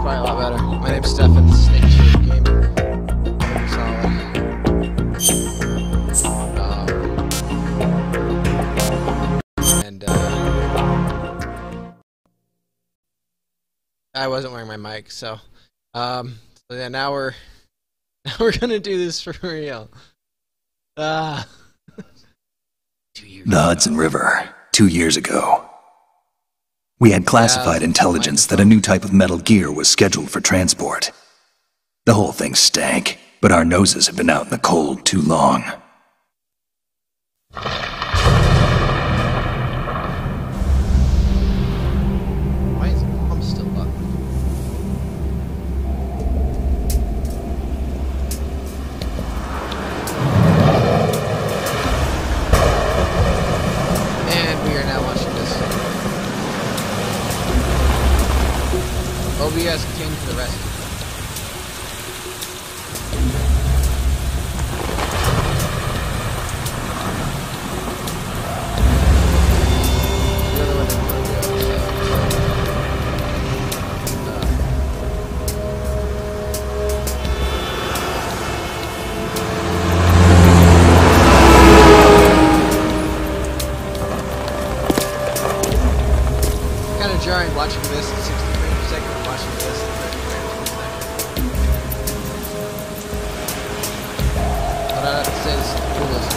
Probably a lot better. My name's Stefan, Snake Shape Gaming. Solid. I wasn't wearing my mic, so yeah, now we're gonna do this for real. The Hudson River, 2 years ago. We had classified intelligence that a new type of metal gear was scheduled for transport. The whole thing stank, but our noses had been out in the cold too long. Why is the pump still up? And we are now watching this. OBS came to the rescue. Kind of jarring watching this at 60 frames per second and watching this at 30 frames per second. But I'd have to say this is the coolest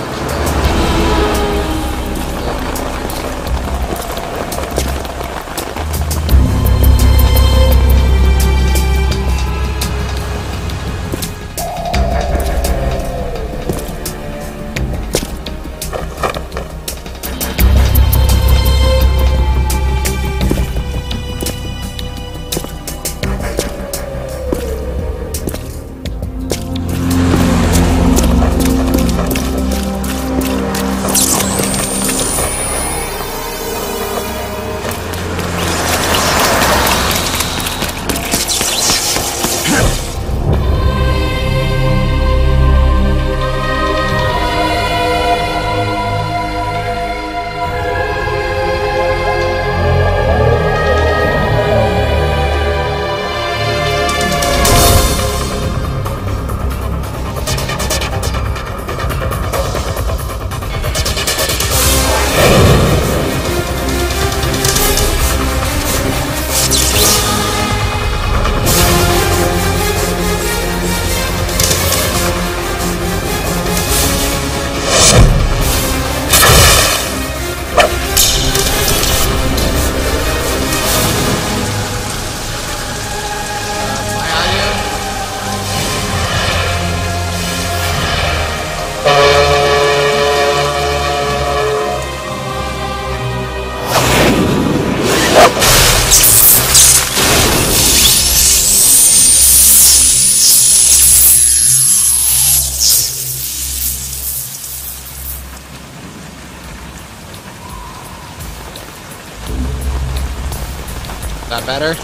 that better?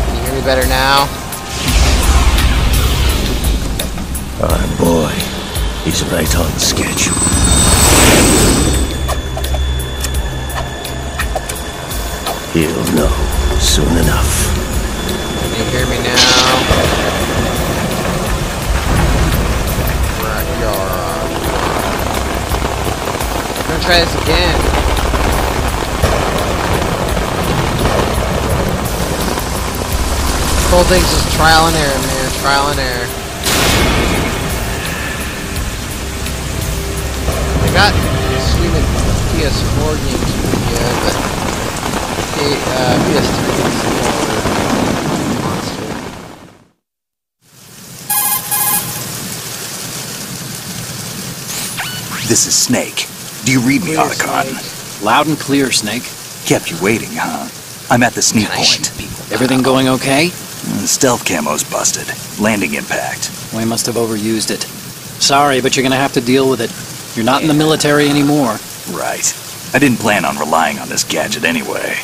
Can you hear me better now? Our boy is right on schedule. He'll know soon enough. Can you hear me now? Right, I'm gonna try this again. The whole thing's just trial and error, man. Trial and error. I got streaming PS4 games pretty good, but PS3 is more monster. This is Snake. Do you read me, Otacon? Loud and clear, Snake. Kept you waiting, huh? I'm at the sneak point. Everything going okay? Stealth camo's busted. Landing impact. We must have overused it. Sorry, but you're gonna have to deal with it. You're not in the military anymore. Right. I didn't plan on relying on this gadget anyway.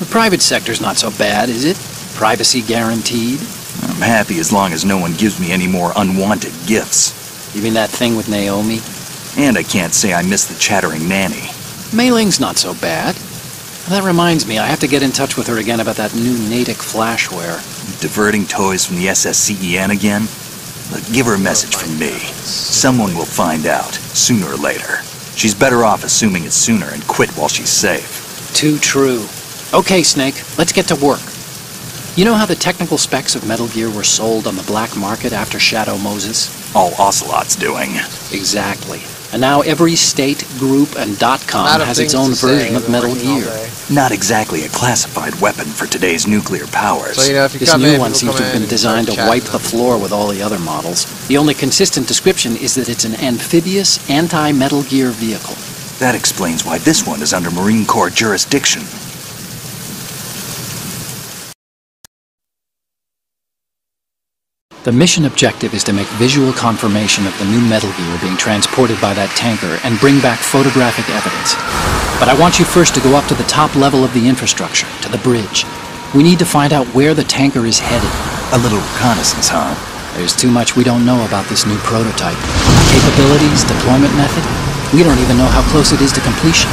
The private sector's not so bad, is it? Privacy guaranteed? I'm happy as long as no one gives me any more unwanted gifts. You mean that thing with Naomi? And I can't say I miss the chattering nanny. Mei Ling's not so bad. That reminds me, I have to get in touch with her again about that new Natick flashware. Diverting toys from the SSCEN again? Look, give her a message from me. Someone will find out, sooner or later. She's better off assuming it's sooner and quit while she's safe. Too true. Okay, Snake, let's get to work. You know how the technical specs of Metal Gear were sold on the black market after Shadow Moses? All Ocelot's doing. Exactly. And now every state, group, and .com has its own version of Metal Gear. Not exactly a classified weapon for today's nuclear powers. So, you know, if you This come new in, one people seems to come have in been and designed to start wipe chatting the floor with all the other models. The only consistent description is that it's an amphibious, anti-Metal Gear vehicle. That explains why this one is under Marine Corps jurisdiction. The mission objective is to make visual confirmation of the new Metal Gear being transported by that tanker and bring back photographic evidence. But I want you first to go up to the top level of the infrastructure, to the bridge. We need to find out where the tanker is headed. A little reconnaissance, huh? There's too much we don't know about this new prototype. Capabilities, deployment method, we don't even know how close it is to completion.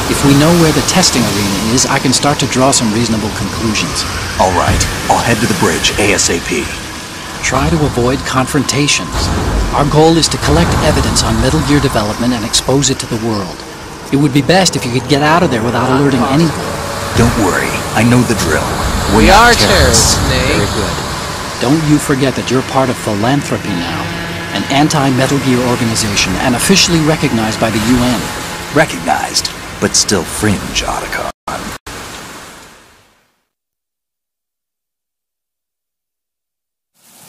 If we know where the testing arena is, I can start to draw some reasonable conclusions. All right, I'll head to the bridge ASAP. Try to avoid confrontations. Our goal is to collect evidence on Metal Gear development and expose it to the world. It would be best if you could get out of there without alerting anyone. Don't worry, I know the drill. We not are terrorists, Very Snake. good. Don't you forget that you're part of Philanthropy now, an anti-Metal Gear organization and officially recognized by the UN. Recognized, but still fringe, Otacon.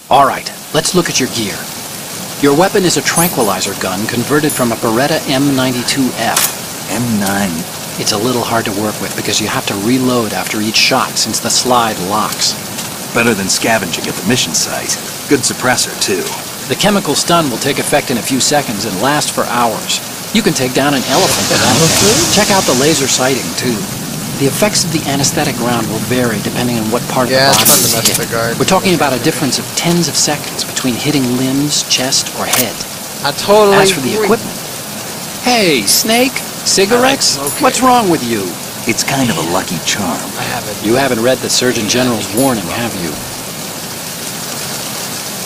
All right, let's look at your gear. Your weapon is a tranquilizer gun converted from a Beretta M92F. M9. It's a little hard to work with because you have to reload after each shot since the slide locks. Better than scavenging at the mission site. Good suppressor, too. The chemical stun will take effect in a few seconds and last for hours. You can take down an elephant with that thing. Check out the laser sighting, too. The effects of the anesthetic round will vary depending on what part of the Yeah, it's body fun to is mess hit. with the guard. We're talking about a difference of tens of seconds between hitting limbs, chest, or head. I totally As for the agree. equipment... Hey, Snake! Cigarettes? Okay. What's wrong with you? It's kind of a lucky charm. I haven't. You haven't read the Surgeon General's warning, have you?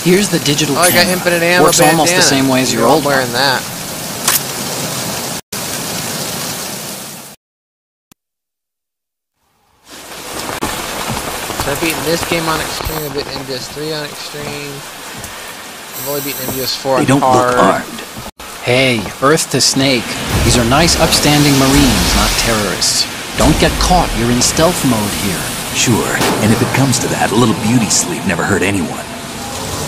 Here's the digital Oh, I got camera. infinite ammo Works almost the bandana. same way as your You're old one. wearing that. So I've beaten this game on extreme, I've beaten MGS3 on extreme. I've only beaten MGS4 on They don't hard. look armed. Hey, Earth to Snake. These are nice, upstanding Marines, not terrorists. Don't get caught. You're in stealth mode here. Sure, and if it comes to that, a little beauty sleep never hurt anyone.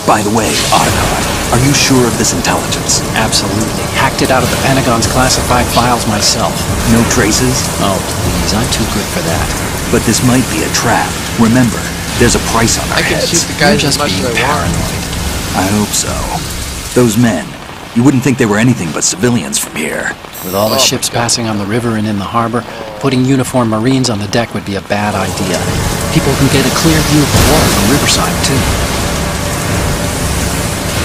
By the way, Otacon, are you sure of this intelligence? Absolutely. Hacked it out of the Pentagon's classified files myself. No traces? Oh, please. I'm too good for that. But this might be a trap. Remember, there's a price on our I can heads. shoot the You're guys as just much being as I want. paranoid. I hope so. Those men, you wouldn't think they were anything but civilians from here. With all the Oh, ships my God. passing on the river and in the harbor, putting uniformed Marines on the deck would be a bad idea. People can get a clear view of the water from Riverside, too.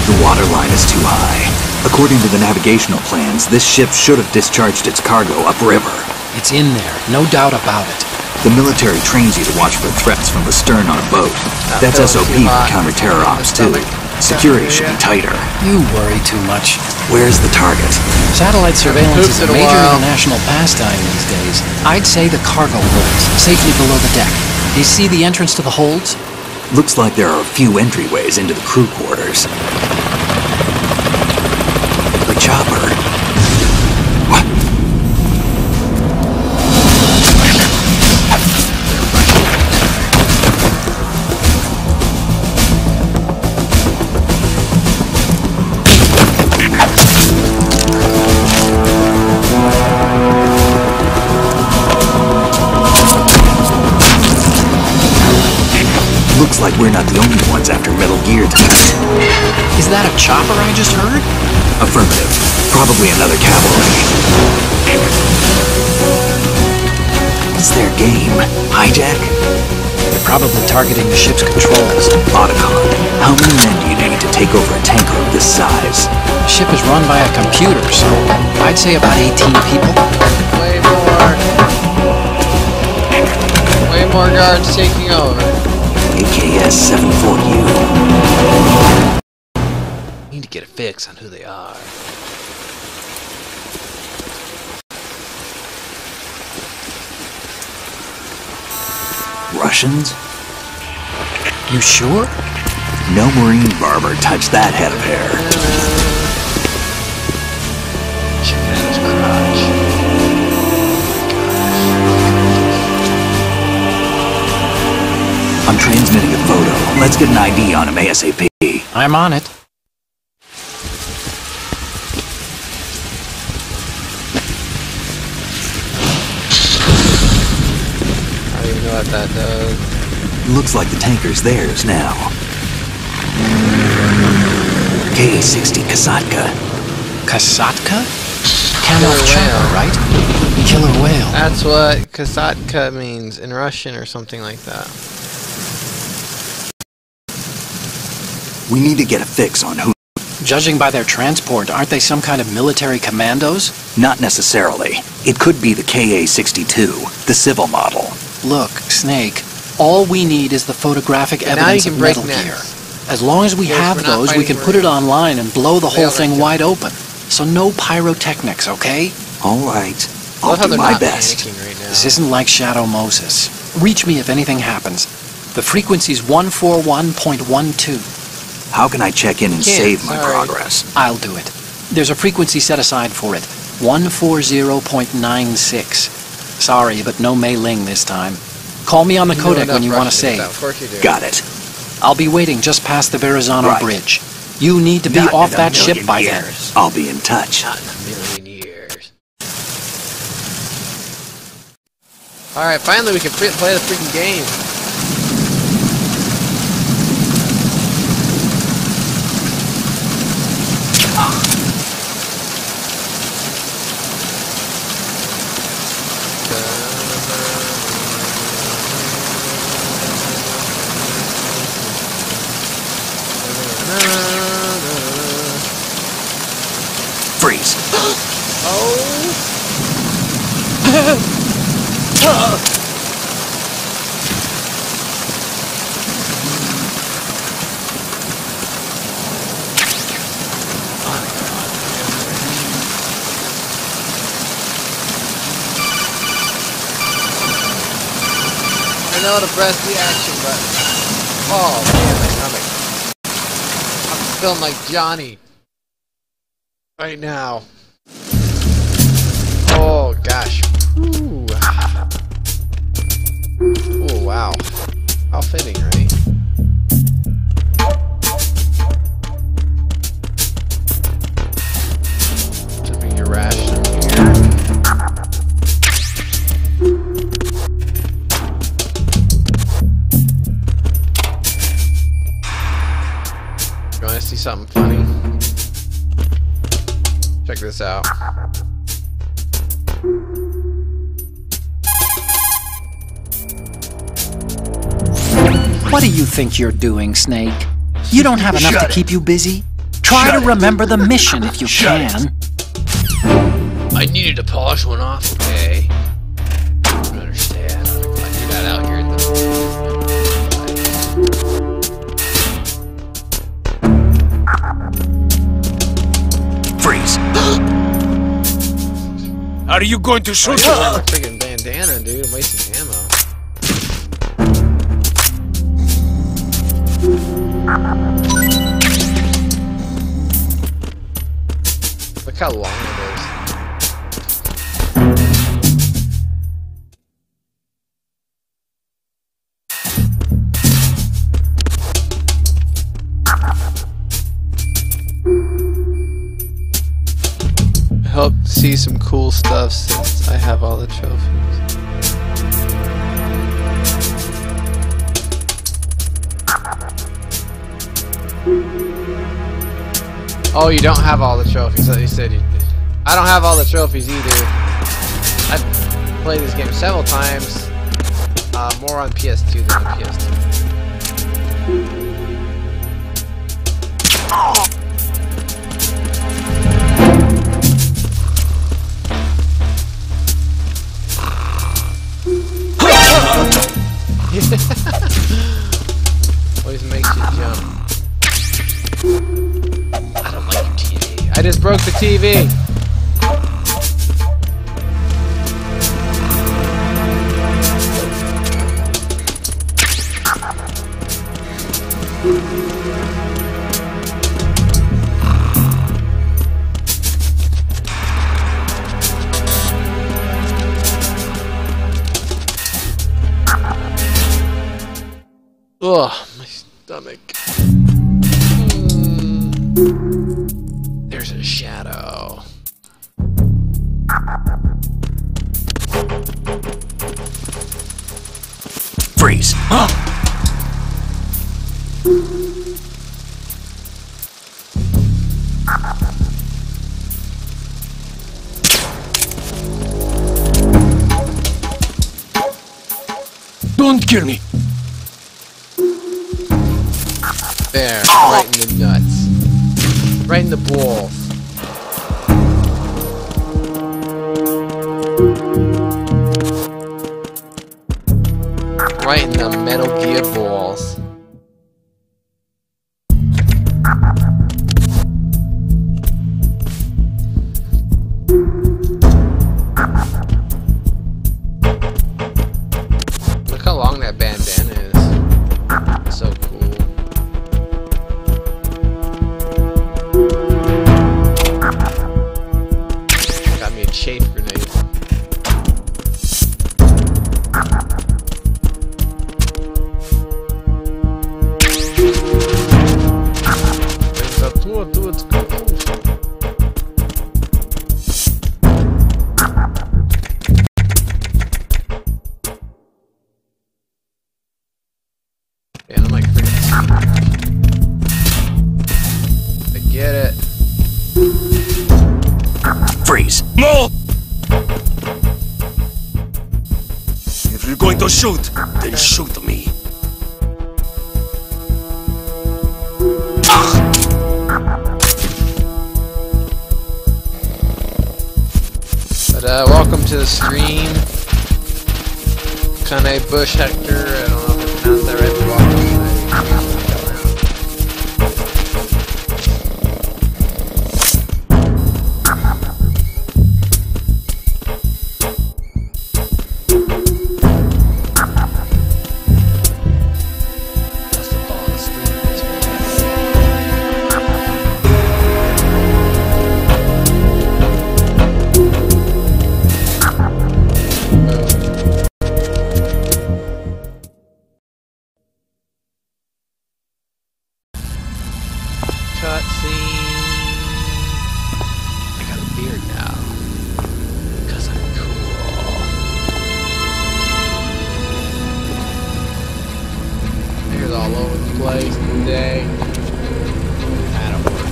The water line is too high. According to the navigational plans, this ship should have discharged its cargo upriver. It's in there, no doubt about it. The military trains you to watch for threats from the stern on a boat. That's feeling SOP too for hot. counter-terror ops, too. Security should be tighter. You worry too much. Where's the target? Satellite surveillance is pooped a in a major while. international pastime these days. I'd say the cargo holds, safely below the deck. Do you see the entrance to the holds? Looks like there are a few entryways into the crew quarters. The chopper. What? Looks like we're not the only ones after Metal Gear tonight. Is that a chopper I just heard? Affirmative. Probably another cavalry. It's their game. Hijack? They're probably targeting the ship's controls. Otacon, how many men do you need to take over a tanker of this size? The ship is run by a computer, so I'd say about 18 people. Flavor. more guards taking over. AKS 74U. Need to get a fix on who they are. Russians? You sure? No Marine barber touched that head of hair. Check out his crotch. I'm transmitting a photo. Let's get an ID on him ASAP. I'm on it. I don't even know what that does. Looks like the tanker's theirs now. KA-60 Kasatka. Kasatka? Camel Killer chopper, whale. right? Killer whale. That's what Kasatka means in Russian or something like that. We need to get a fix on who. Judging by their transport, aren't they some kind of military commandos? Not necessarily. It could be the KA-62, the civil model. Look, Snake, all we need is the photographic And now you evidence can of break Metal Gear. necks. As long as we Yes, have we're not those, we fighting can put it Marines. online and blow the whole all thing like wide open. So no pyrotechnics, okay? All right. I I'll love how do they're my not best. panicking right now. This isn't like Shadow Moses. Reach me if anything happens. The frequency's 141.12. How can I check in and Can't, save my sorry. progress? I'll do it. There's a frequency set aside for it. 140.96. Sorry, but no Mei Ling this time. Call me on the You know codec enough when you want to Russian, save. Of course you do. Got it. I'll be waiting just past the Verrazano Right. Bridge. You need to be Not off in a that ship million by then. years. I'll be in touch. Not in a million years. Alright, finally we can play the freaking game. Freeze. I know to press the action button. Oh man, my stomach. I'm feeling like Johnny. Right now. Oh gosh. Ooh. Oh wow. How fitting, right? Flipping your ration here. You wanna see something funny? Check this out. What do you think you're doing, Snake? You don't have enough to Shut it. keep you busy? Try Shut to it. remember the mission if you Shut can. I needed to polish one off, okay? I don't understand. I do that out here in the... Freeze. Are you going to shoot Oh, yeah, freaking bandana, dude. I'm wasting ammo. Look how long it is. I hope to see some cool stuff since I have all the trophies. Oh, you don't have all the trophies. You said you did. I don't have all the trophies either. I've played this game several times. More on PS2 than on PS3. Always makes you jump. I don't like your TV. I just broke the TV. Ugh, my stomach. There's a shadow. Freeze! Huh? Don't kill me! There, right in the nuts. Right in the balls. Right in the Metal Gear balls. Look how long that bandana is. So cool. Got me a chafe grenade. Yeah, I'm like freaking. I get it. Freeze! No! If you're going to shoot, then shoot me. But welcome to the stream. Kane Bush Hector. I don't know if I pronounced that right. But welcome. I got a beard now. Because I'm cool. Hair's all over the place today. That'll work.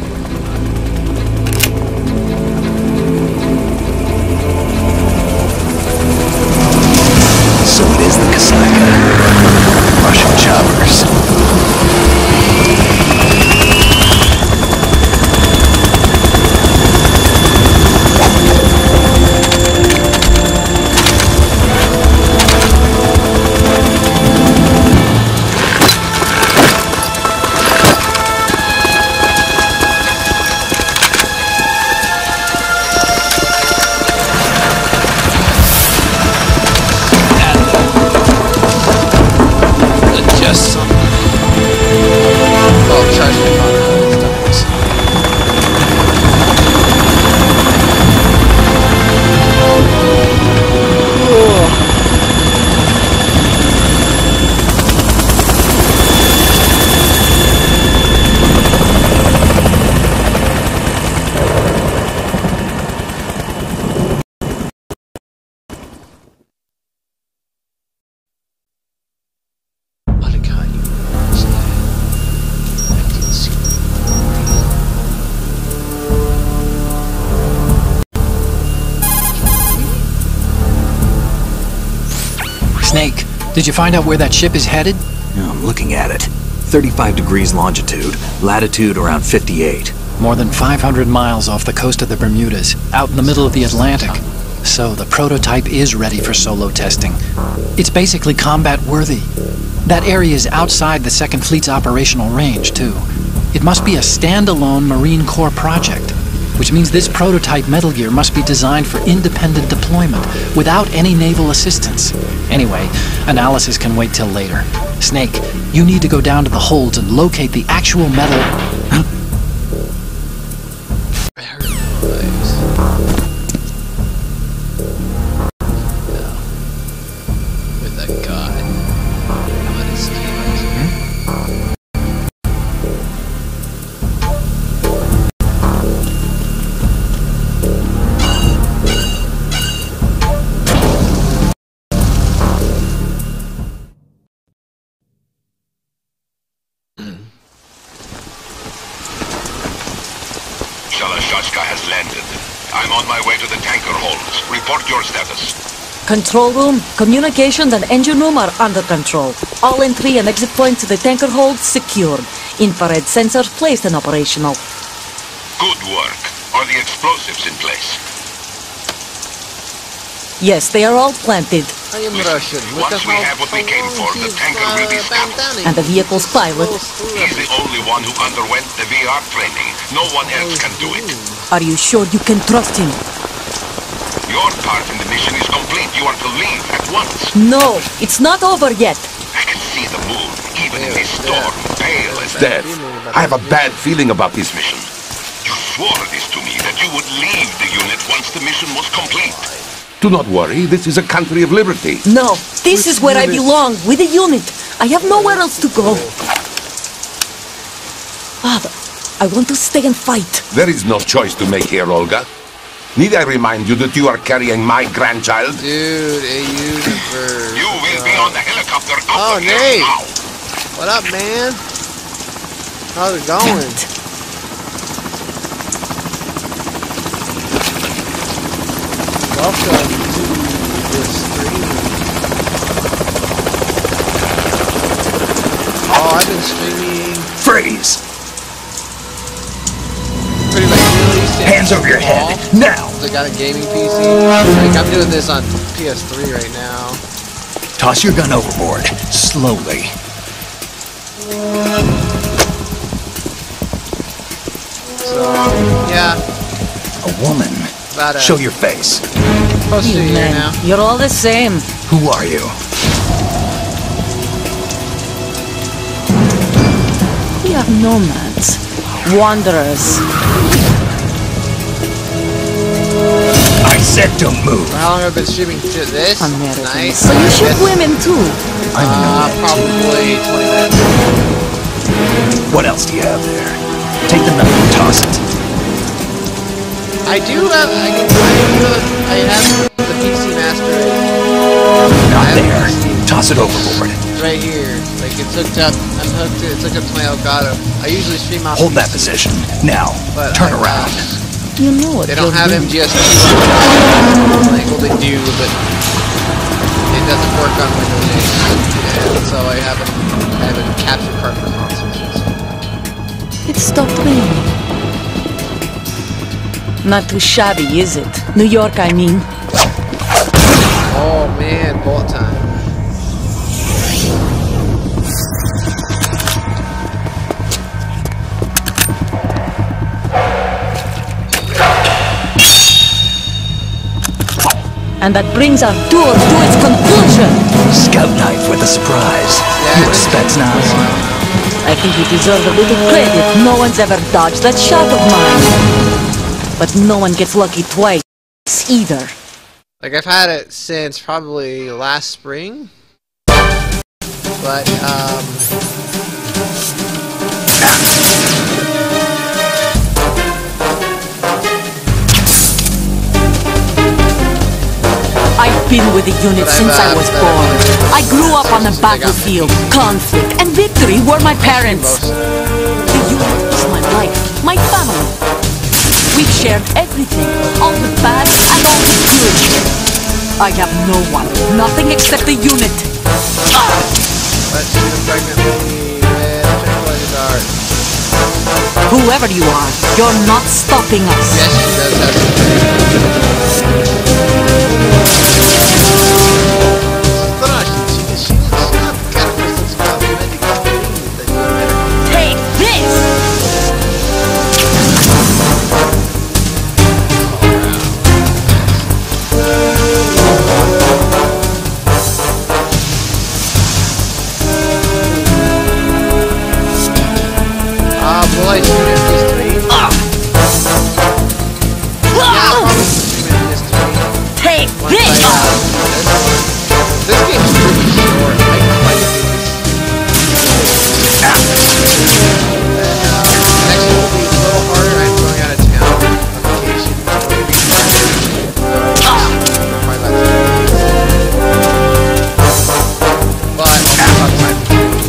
So it is the Kasaka. Russian choppers. Snake, did you find out where that ship is headed? I'm looking at it. 35 degrees longitude, latitude around 58. More than 500 miles off the coast of the Bermudas, out in the middle of the Atlantic. So the prototype is ready for solo testing. It's basically combat-worthy. That area is outside the 2nd Fleet's operational range, too. It must be a standalone Marine Corps project, which means this prototype Metal Gear must be designed for independent deployment, without any naval assistance. Anyway, analysis can wait till later. Snake, you need to go down to the holds and locate the actual metal... I heard noise. Yeah. With that guy. What is he? has landed. I'm on my way to the tanker holds. Report your status. Control room, communications and engine room are under control. All entry and exit points to the tanker hold secured. Infrared sensors placed and operational. Good work. Are the explosives in place? Yes, they are all planted. I am Russian. Once we have what we came for, the tanker will be stopped. And the vehicle's pilot. He's the only one who underwent the VR training. No one else can do it. Are you sure you can trust him? Your part in the mission is complete. You are to leave at once. No, it's not over yet. I can see the moon, even in this storm, pale as Death. I have a bad feeling about this mission. You swore this to me, that you would leave the unit once the mission was complete. Do not worry, this is a country of liberty. No, this is where I belong, with the unit. I have nowhere else to go. Father, I want to stay and fight. There is no choice to make here, Olga. Need I remind you that you are carrying my grandchild? Dude, a universe. You will be on the helicopter out Oh, of here Nate. now. What up, man? How's it going? Welcome to the stream. Oh, I've been streaming Freeze! pretty like really standing Hands over your head, now! I got a gaming PC. Like, I'm doing this on PS3 right now. Toss your gun overboard, slowly. So, yeah, A woman. about Show your face. close to a year Man, now. you're all the same. Who are you? We are nomads, wanderers. I said don't move. For how long have I been streaming to this? Americans. Nice. So you shoot Yes. women too. I'm a nomad, Probably 20 minutes. too. What else do you have there? Take the knife and toss it. I do have, I have the PC Master Not I have there. the Toss it overboard. right here. Like it's hooked up, it's hooked up to my Elgato. I usually stream off Hold that PC, position. Now, but turn I- around. You know what They don't you're have doing. MGS2 like, well, they do, but it doesn't work on Windows 8. And so I have a capture card for consoles. It stopped raining. Not too shabby, is it? New York, I mean. Oh man, bullet time. And that brings our tour to its conclusion. Scout knife with a surprise. Yeah, You're Spetsnaz. I think you deserve a little credit. No one's ever dodged that shot of mine. But no one gets lucky twice, either. Like I've had it since probably last spring. But I've been with the unit But since I was born. I grew up on the Since I got battlefield. Conflict and victory were my parents. The unit is my life, my family. We've shared everything, all the bad and all the good. I have no one, nothing except the unit. but she's been pregnant with me with tranquilized art. Whoever you are, you're not stopping us. Yes, she does have some Take this! Will I stream it this stream? Yeah, probably stream it this stream. Take Once this! This game's pretty short. I can play it next one will be a little harder. I'm going out of town on vacation. Probably about 3 days. But I'll have time to do it.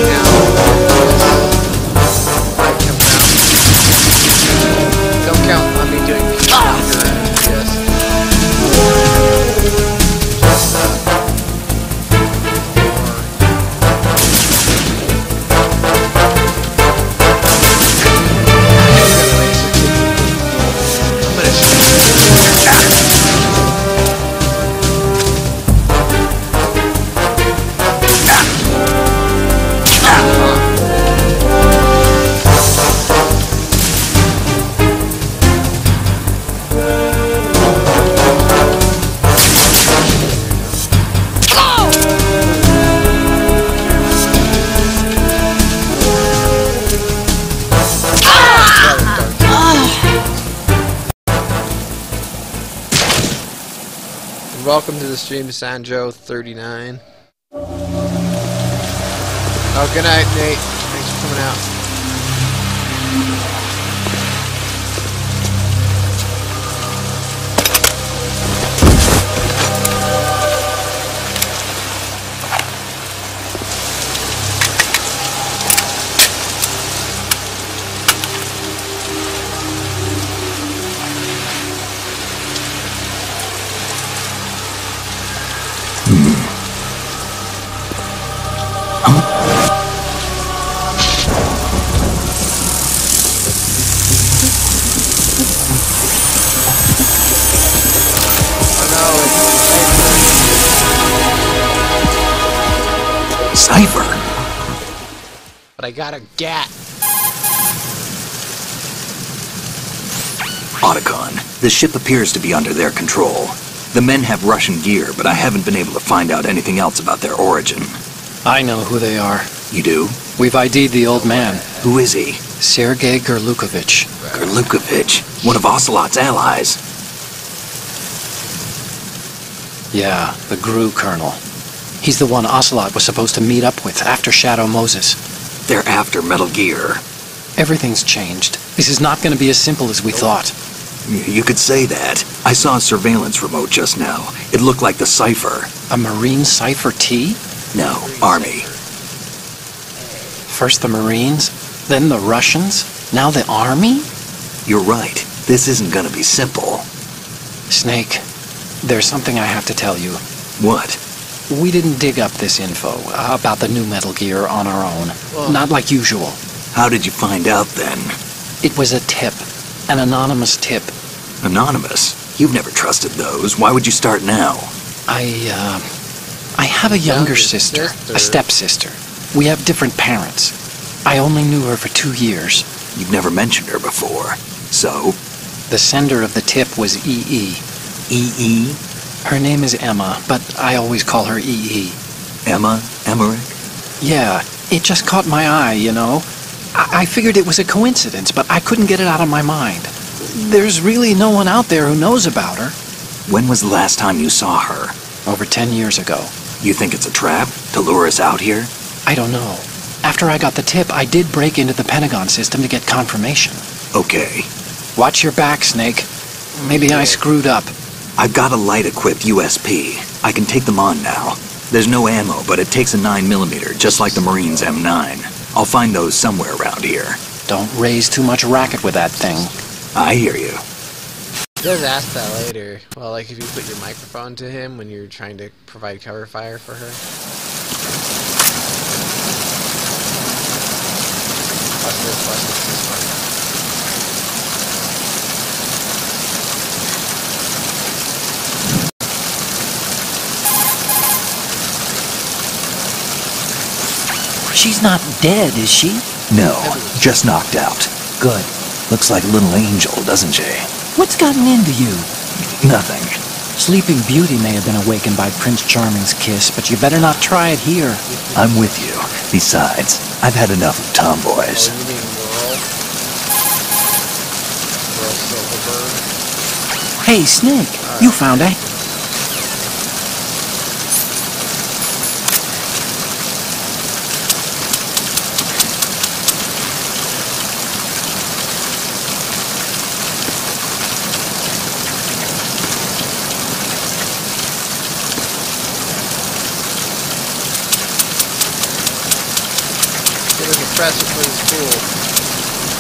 Now, don't count on me doing the yes. Welcome to the stream, Sanjo39. Oh, good night, Nate. Thanks for coming out. Cipher. But I got a gat. Otacon, the ship appears to be under their control. The men have Russian gear, but I haven't been able to find out anything else about their origin. I know who they are. You do? We've ID'd the old man, Who is he? Sergei Gerlukovich. Gerlukovich, one of Ocelot's allies. Yeah, the GRU colonel. He's the one Ocelot was supposed to meet up with after Shadow Moses. They're after Metal Gear. Everything's changed. This is not going to be as simple as we thought. You could say that. I saw a surveillance remote just now. It looked like the Cipher. A Marine Cipher T? No, Army. First the Marines, then the Russians, now the Army? You're right. This isn't gonna be simple. Snake, there's something I have to tell you. What? We didn't dig up this info about the new Metal Gear on our own. Not like usual. How did you find out then? It was a tip. An anonymous tip. Anonymous? You've never trusted those. Why would you start now? I have a younger sister, a stepsister. We have different parents. I only knew her for 2 years. You've never mentioned her before. So? The sender of the tip was EE. EE? Her name is Emma, but I always call her EE. Emma? Emmerich? Yeah, it just caught my eye, you know. I figured it was a coincidence, but I couldn't get it out of my mind. There's really no one out there who knows about her. When was the last time you saw her? Over 10 years ago. You think it's a trap? To lure us out here? I don't know. After I got the tip, I did break into the Pentagon system to get confirmation. Okay. Watch your back, Snake. Maybe I screwed up. I've got a light-equipped USP. I can take them on now. There's no ammo, but it takes a 9mm, just like the Marines' M9. I'll find those somewhere around here. Don't raise too much racket with that thing. I hear you. He does ask that later. Well, like if you put your microphone to him when you're trying to provide cover fire for her. Watch this, watch this part. She's not dead, is she? No, just knocked out. Good. Looks like a little angel, doesn't she? What's gotten into you? Nothing. Sleeping Beauty may have been awakened by Prince Charming's kiss, but you better not try it here. I'm with you. Besides, I've had enough of tomboys. Oh, you mean Whirl Silverbird? Hey, Snake, you found a... Get a compressor for this pool.